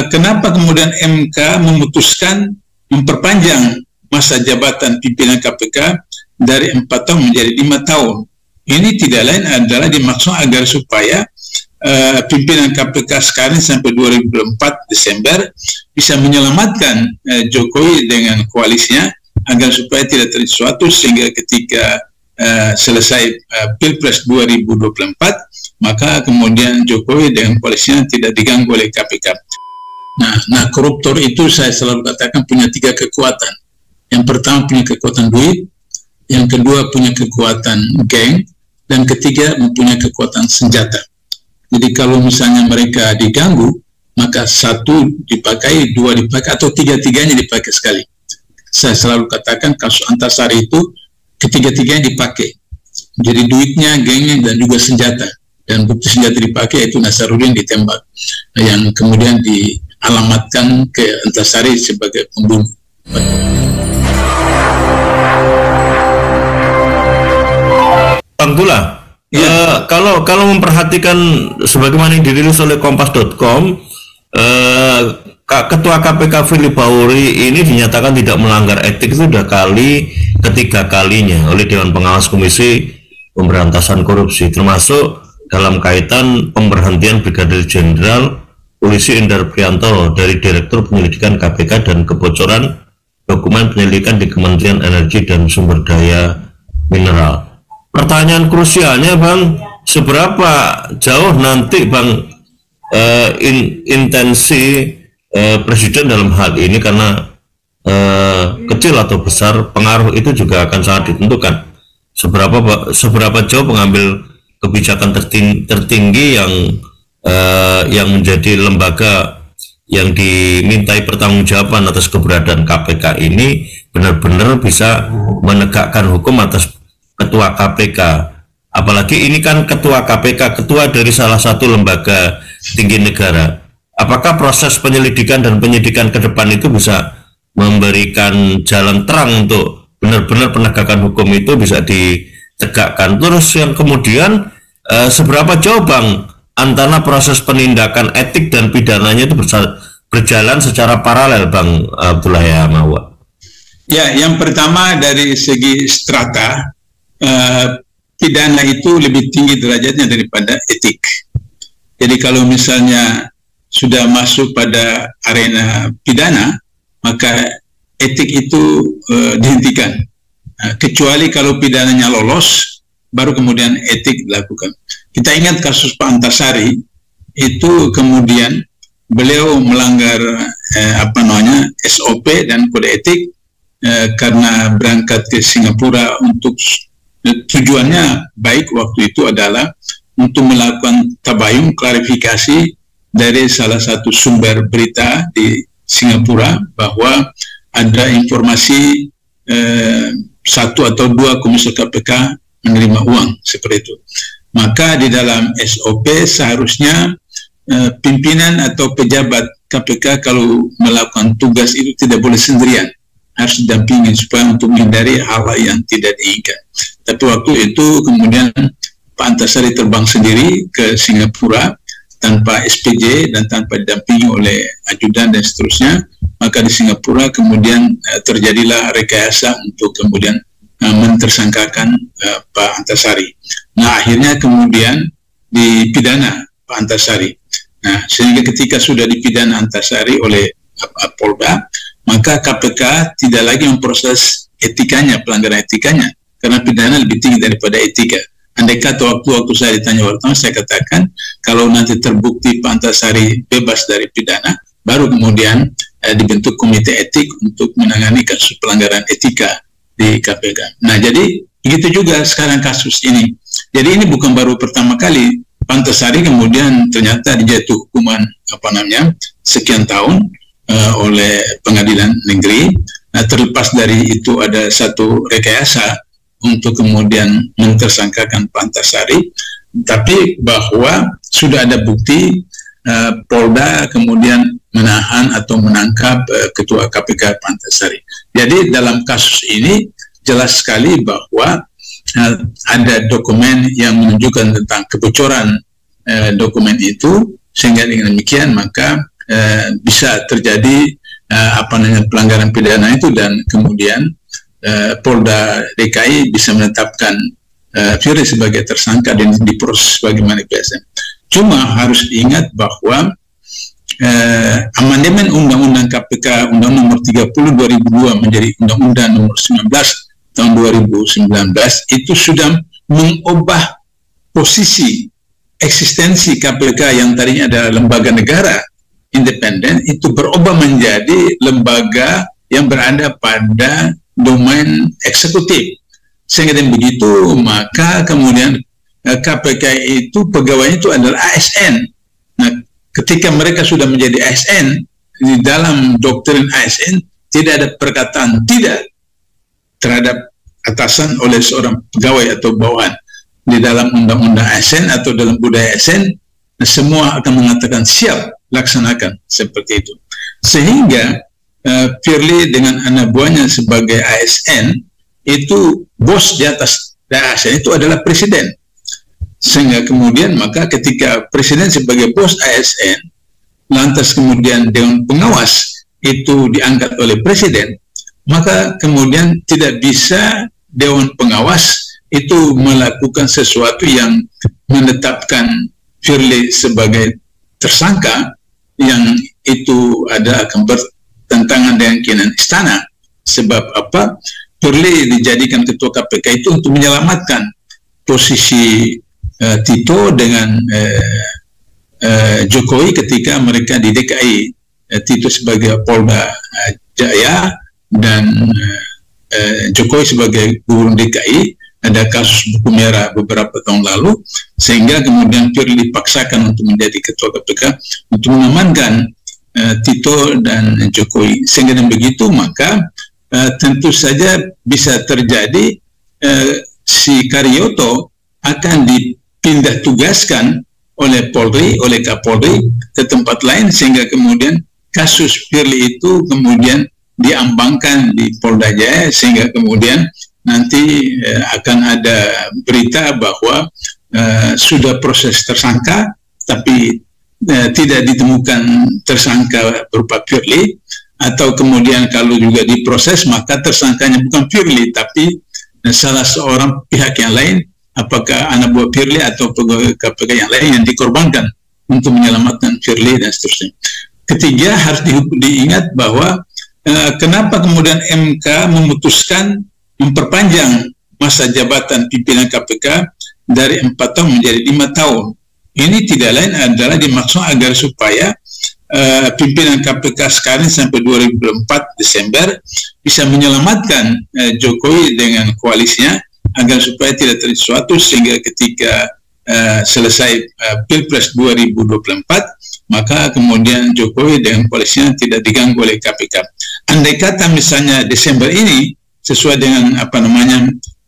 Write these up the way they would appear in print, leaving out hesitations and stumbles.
kenapa kemudian MK memutuskan memperpanjang masa jabatan pimpinan KPK dari 4 tahun menjadi 5 tahun. Ini tidak lain adalah dimaksud agar supaya pimpinan KPK sekarang sampai 2024 Desember bisa menyelamatkan Jokowi dengan koalisinya agar supaya tidak terjadi sesuatu sehingga ketika selesai Pilpres 2024 maka kemudian Jokowi dengan koalisinya tidak diganggu oleh KPK. Nah, koruptor itu saya selalu katakan punya 3 kekuatan. Yang pertama punya kekuatan duit, yang kedua punya kekuatan geng, dan ketiga mempunyai kekuatan senjata. Jadi kalau misalnya mereka diganggu, maka 1 dipakai, 2 dipakai, atau 3-tiganya dipakai sekali. Saya selalu katakan kasus Antasari itu ketiga-tiganya dipakai. Jadi duitnya, gengnya, dan juga senjata. Dan bukti senjata dipakai yaitu Nasaruddin ditembak, yang kemudian dialamatkan ke Antasari sebagai pembunuh. Abdullah, ya. Kalau memperhatikan sebagaimana yang dirilis oleh Kompas.com, Ketua KPK Firly Bahuri ini dinyatakan tidak melanggar etik itu sudah ketiga kalinya oleh Dewan Pengawas Komisi Pemberantasan Korupsi, termasuk dalam kaitan pemberhentian Brigadir Jenderal Polisi Endar Priantoro dari Direktur Penyelidikan KPK dan kebocoran dokumen penyelidikan di Kementerian Energi dan Sumber Daya Mineral. Pertanyaan krusialnya, Bang, seberapa jauh nanti, Bang, intensi Presiden dalam hal ini, karena kecil atau besar pengaruh itu juga akan sangat ditentukan. Seberapa jauh pengambil kebijakan tertinggi yang menjadi lembaga yang dimintai pertanggungjawaban atas keberadaan KPK ini benar-benar bisa menegakkan hukum atas Ketua KPK. Apalagi ini kan Ketua KPK, ketua dari salah satu lembaga tinggi negara. Apakah proses penyelidikan dan penyidikan ke depan itu bisa memberikan jalan terang untuk benar-benar penegakan hukum itu bisa ditegakkan? Terus yang kemudian seberapa jauh, Bang, antara proses penindakan etik dan pidananya itu berjalan secara paralel, Bang Abdullah ya Mawa? Ya, yang pertama dari segi strata, pidana itu lebih tinggi derajatnya daripada etik. Jadi kalau misalnya sudah masuk pada arena pidana, maka etik itu dihentikan. Kecuali kalau pidananya lolos, baru kemudian etik dilakukan. Kita ingat kasus Pak Antasari, itu kemudian beliau melanggar SOP dan kode etik karena berangkat ke Singapura untuk tujuannya baik waktu itu adalah untuk melakukan tabayun, klarifikasi dari salah satu sumber berita di Singapura bahwa ada informasi 1 atau 2 komisioner KPK menerima uang seperti itu. Maka di dalam SOP seharusnya pimpinan atau pejabat KPK kalau melakukan tugas itu tidak boleh sendirian, harus didampingi supaya untuk menghindari hal-hal yang tidak diinginkan. Tapi waktu itu kemudian Pak Antasari terbang sendiri ke Singapura tanpa SPJ dan tanpa didampingi oleh ajudan dan seterusnya. Maka di Singapura kemudian terjadilah rekayasa untuk kemudian mentersangkakan Pak Antasari. Nah, akhirnya kemudian dipidana Pak Antasari. Nah, sehingga ketika sudah dipidana Antasari oleh Polda, maka KPK tidak lagi memproses etikanya, pelanggaran etikanya, karena pidana lebih tinggi daripada etika. Andai kata waktu saya ditanya wartawan, saya katakan kalau nanti terbukti Pak Antasari bebas dari pidana, baru kemudian dibentuk komite etik untuk menangani kasus pelanggaran etika di KPK. Nah, jadi begitu juga sekarang kasus ini. Jadi ini bukan baru pertama kali Pak Antasari kemudian ternyata dijatuh hukuman sekian tahun oleh pengadilan negeri. Nah, terlepas dari itu ada satu rekayasa untuk kemudian mentersangkakan Pak Antasari, tapi bahwa sudah ada bukti Polda kemudian menahan atau menangkap Ketua KPK Pak Antasari. Jadi dalam kasus ini jelas sekali bahwa ada dokumen yang menunjukkan tentang kebocoran dokumen itu, sehingga dengan demikian maka bisa terjadi pelanggaran pidana itu, dan kemudian Polda DKI bisa menetapkan Firly sebagai tersangka dan diproses sebagaimana biasa. Cuma harus diingat bahwa amandemen Undang-Undang KPK Undang nomor 30 2002 menjadi Undang-Undang nomor 19 tahun 2019 itu sudah mengubah posisi eksistensi KPK yang tadinya adalah lembaga negara independen, itu berubah menjadi lembaga yang berada pada domain eksekutif. Sehingga dengan begitu, maka kemudian KPK itu pegawainya itu adalah ASN. Nah, ketika mereka sudah menjadi ASN, di dalam doktrin ASN tidak ada perkataan tidak terhadap atasan oleh seorang pegawai atau bawahan. Di dalam undang-undang ASN atau dalam budaya ASN, semua akan mengatakan siap, laksanakan, seperti itu. Sehingga Firly dengan anak buahnya sebagai ASN, itu bos di atas ASN itu adalah presiden. Sehingga kemudian maka ketika presiden sebagai bos ASN, lantas kemudian Dewan Pengawas itu diangkat oleh presiden, maka kemudian tidak bisa Dewan Pengawas itu melakukan sesuatu yang menetapkan Firly sebagai tersangka yang itu ada akan bertentangan dengan keinginan istana. Sebab apa? Firly dijadikan ketua KPK itu untuk menyelamatkan posisi Tito dengan Jokowi ketika mereka di DKI, Tito sebagai Polda Jaya dan Jokowi sebagai gubernur DKI. Ada kasus buku merah beberapa tahun lalu, sehingga kemudian Firly dipaksakan untuk menjadi ketua KPK untuk mengamankan Tito dan Jokowi. Sehingga dengan begitu maka tentu saja bisa terjadi si Karyoto akan dipindah tugaskan oleh Polri, oleh Kapolri ke tempat lain, sehingga kemudian kasus Firly itu kemudian diambangkan di Polda Jaya, sehingga kemudian nanti akan ada berita bahwa sudah proses tersangka, tapi tidak ditemukan tersangka berupa Firly, atau kemudian kalau juga diproses maka tersangkanya bukan Firly tapi salah seorang pihak yang lain, apakah anak buah Firly atau pegawai KPK yang lain yang dikorbankan untuk menyelamatkan Firly dan seterusnya. Ketiga, harus diingat bahwa kenapa kemudian MK memutuskan memperpanjang masa jabatan pimpinan KPK dari 4 tahun menjadi 5 tahun. Ini tidak lain adalah dimaksud agar supaya pimpinan KPK sekarang sampai 2024 Desember bisa menyelamatkan Jokowi dengan koalisinya agar supaya tidak terjadi sesuatu, sehingga ketika selesai Pilpres 2024 maka kemudian Jokowi dengan koalisinya tidak diganggu oleh KPK. Andai kata misalnya Desember ini sesuai dengan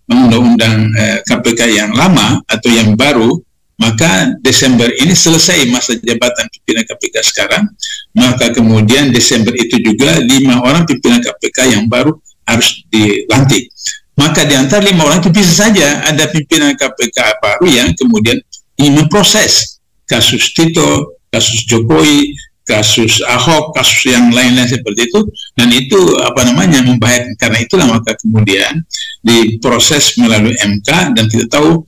undang-undang KPK yang lama atau yang baru, maka Desember ini selesai masa jabatan pimpinan KPK sekarang, maka kemudian Desember itu juga 5 orang pimpinan KPK yang baru harus dilantik. Maka di antara 5 orang itu bisa saja ada pimpinan KPK baru yang kemudian ingin memproses kasus Tito, kasus Jokowi, kasus Ahok, kasus yang lain-lain seperti itu, dan itu membahayakan. Karena itulah maka kemudian diproses melalui MK, dan kita tahu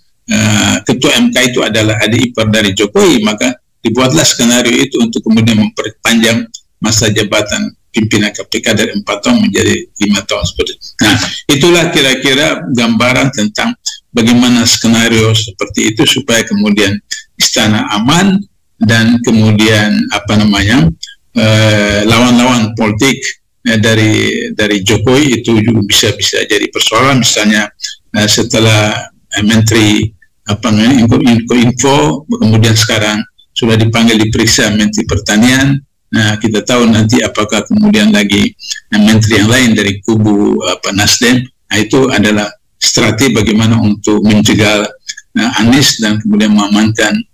ketua MK itu adalah adik ipar dari Jokowi, maka dibuatlah skenario itu untuk kemudian memperpanjang masa jabatan pimpinan KPK dari 4 tahun menjadi 5 tahun seperti itu. Nah, itulah kira-kira gambaran tentang bagaimana skenario seperti itu supaya kemudian istana aman, dan kemudian lawan-lawan politik dari Jokowi itu juga bisa jadi persoalan. Misalnya setelah Menteri Info kemudian sekarang sudah dipanggil diperiksa Menteri Pertanian. Nah, kita tahu nanti apakah kemudian lagi menteri yang lain dari kubu Nasdem. Nah, itu adalah strategi bagaimana untuk mencegah Anies dan kemudian mengamankan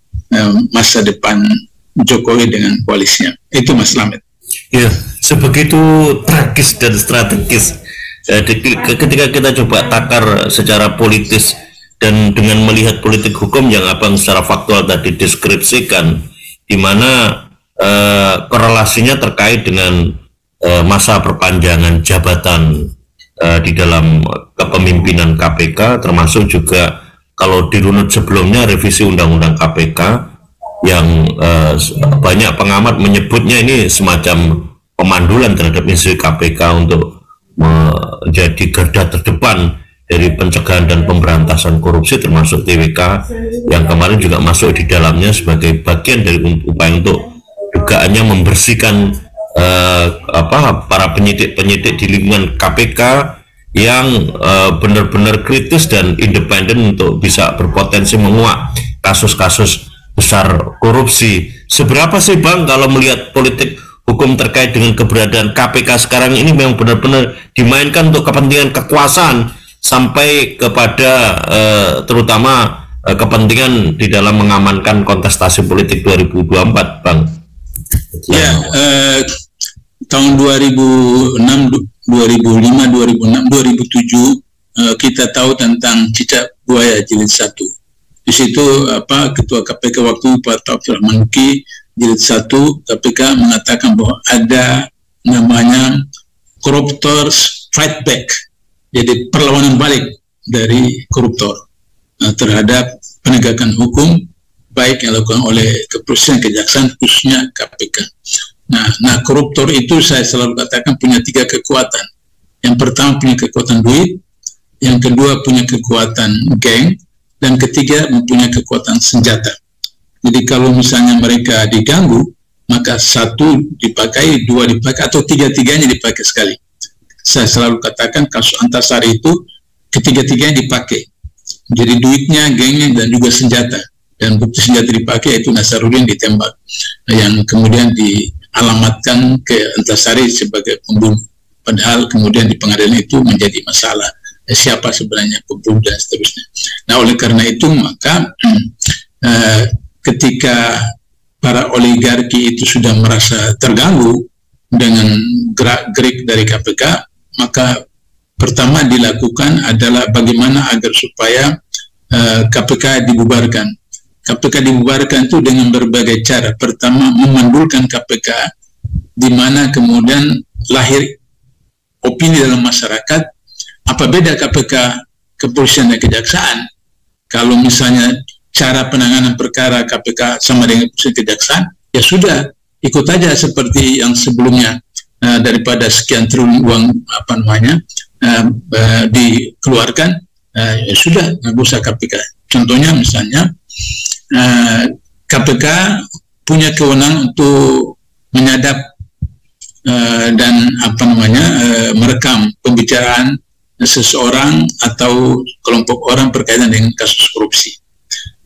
masa depan Jokowi dengan koalisinya. Itu Mas Slamet. Ya, sebegitu tragis dan strategis. Ketika kita coba takar secara politis dan dengan melihat politik hukum yang abang secara faktual tadi deskripsikan, di mana korelasinya terkait dengan masa perpanjangan jabatan di dalam kepemimpinan KPK, termasuk juga kalau dirunut sebelumnya revisi Undang-Undang KPK yang banyak pengamat menyebutnya ini semacam pemandulan terhadap institusi KPK untuk menjadi garda terdepan dari pencegahan dan pemberantasan korupsi, termasuk TWK yang kemarin juga masuk di dalamnya sebagai bagian dari upaya untuk dugaannya membersihkan para penyidik-penyidik di lingkungan KPK yang benar-benar kritis dan independen untuk bisa berpotensi menguak kasus-kasus besar korupsi. Seberapa sih Bang kalau melihat politik hukum terkait dengan keberadaan KPK sekarang ini memang benar-benar dimainkan untuk kepentingan kekuasaan sampai kepada terutama kepentingan di dalam mengamankan kontestasi politik 2024, Bang? Ya, tahun 2006, 2005, 2006, 2007 kita tahu tentang cicak buaya jilid 1. Di situ Ketua KPK waktu Pak Taufik Rahmanuki jilid 1 KPK mengatakan bahwa ada namanya corruptors fight back, jadi perlawanan balik dari koruptor terhadap penegakan hukum baik yang dilakukan oleh kepolisian, kejaksaan, khususnya KPK. Nah, koruptor itu saya selalu katakan punya 3 kekuatan. Yang pertama punya kekuatan duit, yang kedua punya kekuatan geng, dan ketiga mempunyai kekuatan senjata. Jadi kalau misalnya mereka diganggu, maka 1 dipakai, 2 dipakai, atau 3-tiganya dipakai sekali. Saya selalu katakan kasus Antasari itu ketiga-tiganya dipakai. Jadi duitnya, gengnya, dan juga senjata. Dan bukti senjata dipakai itu Nasaruddin ditembak, yang kemudian dialamatkan ke Antasari sebagai pembunuh. Padahal kemudian di pengadilan itu menjadi masalah. Siapa sebenarnya pembunuh dan seterusnya. Nah, oleh karena itu maka ketika para oligarki itu sudah merasa terganggu dengan gerak-gerik dari KPK, maka pertama dilakukan adalah bagaimana agar supaya KPK dibubarkan. KPK dibubarkan itu dengan berbagai cara. Pertama, memandulkan KPK, di mana kemudian lahir opini dalam masyarakat, apa beda KPK, kepolisian dan kejaksaan? Kalau misalnya cara penanganan perkara KPK sama dengan kepolisian kejaksaan, ya sudah, ikut aja seperti yang sebelumnya, daripada sekian triliun uang dikeluarkan, ya sudah, nggak usah KPK. Contohnya misalnya KPK punya kewenangan untuk menyadap dan merekam pembicaraan seseorang atau kelompok orang berkaitan dengan kasus korupsi.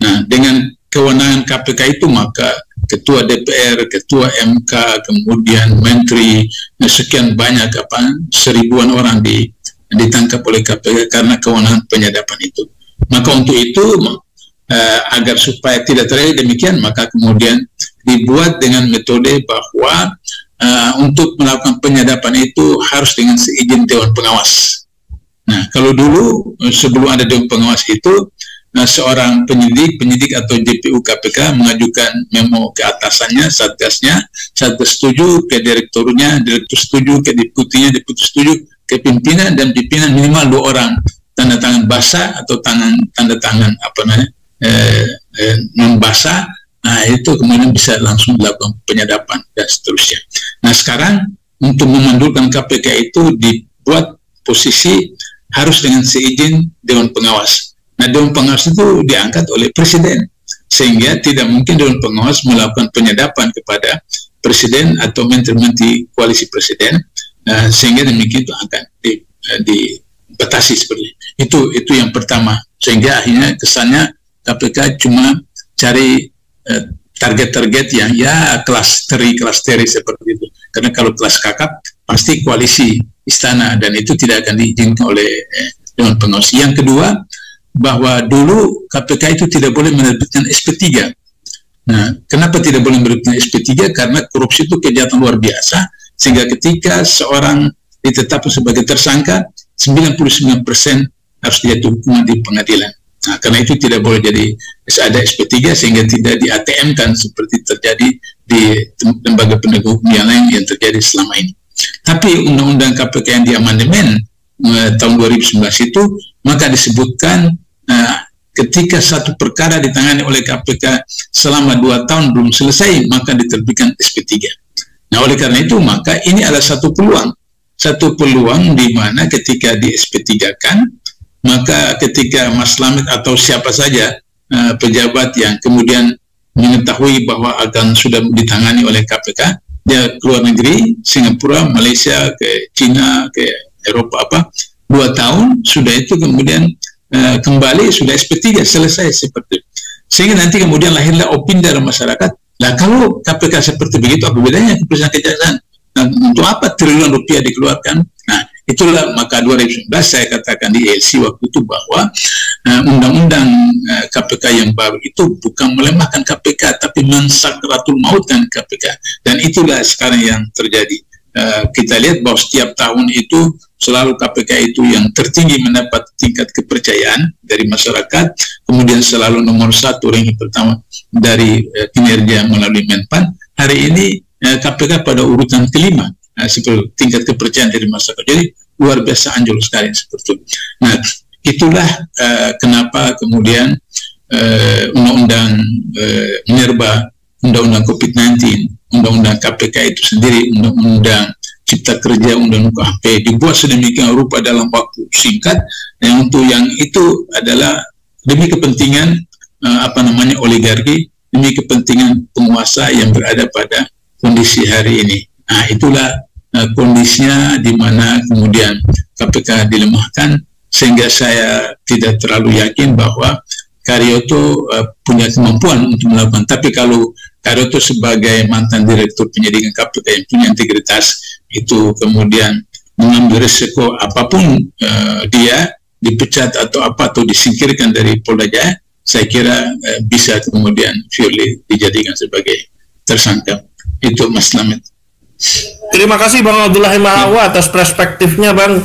Nah, dengan kewenangan KPK itu maka ketua DPR, ketua MK, kemudian menteri, sekian banyak seribuan orang ditangkap oleh KPK karena kewenangan penyadapan itu. Maka untuk itu agar supaya tidak terjadi demikian, maka kemudian dibuat dengan metode bahwa untuk melakukan penyadapan itu harus dengan seizin Dewan Pengawas. Nah, kalau dulu sebelum ada Dewan Pengawas itu, seorang penyidik atau JPU KPK mengajukan memo ke atasannya, satgasnya, satgas setuju, ke direkturnya, direktur setuju, ke deputinya, deputi setuju, ke pimpinan, dan pimpinan minimal 2 orang, tanda tangan basah atau tanda tangan non basah. Nah, itu kemudian bisa langsung dilakukan penyadapan dan seterusnya. Nah, sekarang untuk memandulkan KPK itu dibuat posisi harus dengan seizin Dewan Pengawas. Nah, Dewan Pengawas itu diangkat oleh Presiden, sehingga tidak mungkin Dewan Pengawas melakukan penyadapan kepada Presiden atau menteri-menteri koalisi Presiden, sehingga demikian itu akan dibatasi seperti itu. Itu yang pertama, sehingga akhirnya kesannya KPK cuma cari target-target yang ya klasteri seperti itu. Karena kalau kelas kakap pasti koalisi istana, dan itu tidak akan diizinkan oleh Dewan Pengawas. Yang kedua, bahwa dulu KPK itu tidak boleh menerbitkan SP3. Nah, kenapa tidak boleh menerbitkan SP3? Karena korupsi itu kejahatan luar biasa, sehingga ketika seorang ditetapkan sebagai tersangka, 99% harus dijatuhi hukuman di pengadilan. Nah, karena itu tidak boleh jadi ada SP3 sehingga tidak di ATM-kan seperti terjadi di lembaga penegak hukum yang lain yang terjadi selama ini. Tapi Undang-Undang KPK yang diamandemen tahun 2019 itu, maka disebutkan ketika satu perkara ditangani oleh KPK selama 2 tahun belum selesai, maka diterbitkan SP3. Nah, oleh karena itu, maka ini adalah satu peluang di mana ketika di SP3-kan, maka ketika Mas Slamet atau siapa saja pejabat yang kemudian mengetahui bahwa akan sudah ditangani oleh KPK, dia keluar negeri, Singapura, Malaysia, ke China, ke Eropa 2 tahun, sudah itu kemudian kembali, sudah SP3 selesai seperti itu. Sehingga nanti kemudian lahirlah opini dari masyarakat, lah kalau KPK seperti begitu, apa bedanya keputusan kejaksaan? Nah, untuk apa triliunan rupiah dikeluarkan? Nah, itulah maka 2019 saya katakan di ELC waktu itu bahwa undang-undang KPK yang baru itu bukan melemahkan KPK, tapi mensakratul mautkan KPK. Dan itulah sekarang yang terjadi. Kita lihat bahwa setiap tahun itu selalu KPK itu yang tertinggi mendapat tingkat kepercayaan dari masyarakat, kemudian selalu nomor 1 ranking pertama dari kinerja melalui Menpan. Hari ini KPK pada urutan kelima seperti tingkat kepercayaan dari masyarakat. Jadi luar biasa anjlok sekali seperti itu. Nah, itulah kenapa kemudian undang-undang Minerba, undang-undang COVID-19, undang-undang KPK itu sendiri, undang-undang Cipta Kerja, undang-undang KHP dibuat sedemikian rupa dalam waktu singkat, yang untuk yang itu adalah demi kepentingan oligarki, demi kepentingan penguasa yang berada pada kondisi hari ini. Nah, itulah kondisinya di mana kemudian KPK dilemahkan, sehingga saya tidak terlalu yakin bahwa Karyoto punya kemampuan untuk melakukan. Tapi kalau Karyoto sebagai mantan direktur penyidikan KPK yang punya integritas, itu kemudian mengambil risiko apapun, dia dipecat atau disingkirkan dari Polda Jaya, saya kira bisa kemudian Firly dijadikan sebagai tersangka. Itu Mas Slamet. Terima kasih Bang Abdullah Mahawa atas perspektifnya, Bang.